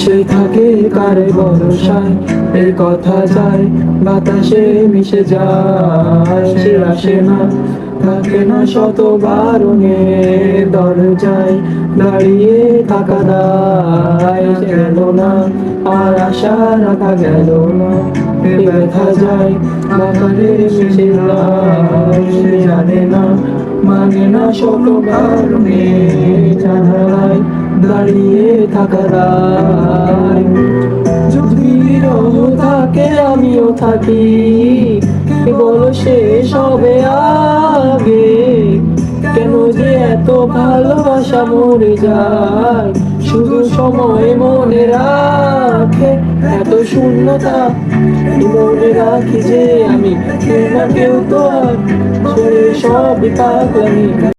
সে থাকে কারে ভরসায়, এই কথা যায় বাতাসে মিশে যায়। সে আসে না, থাকে না শত বারণে, দরজায় দাঁড়িয়ে থাকা দায়। সে গেল না, আর আশা রাখা গেল না, এ ব্যথা যায় বাতাসে মিশে যায়। সে জানে না, মানে না শত বারণে, জানালায় দাঁড়িয়ে থাকা দায়। যদি রহ থাকে আমিও থাকি, কেবল শেষ হবে আগে। কেন যে এত ভালোবাসা মরে যায়, শুধু সময় মনে রাখে এত শূন্যতা। মনে রাখি যে আমি কেউ না কেউ তো আর, ছেড়ে সব পাগলামি।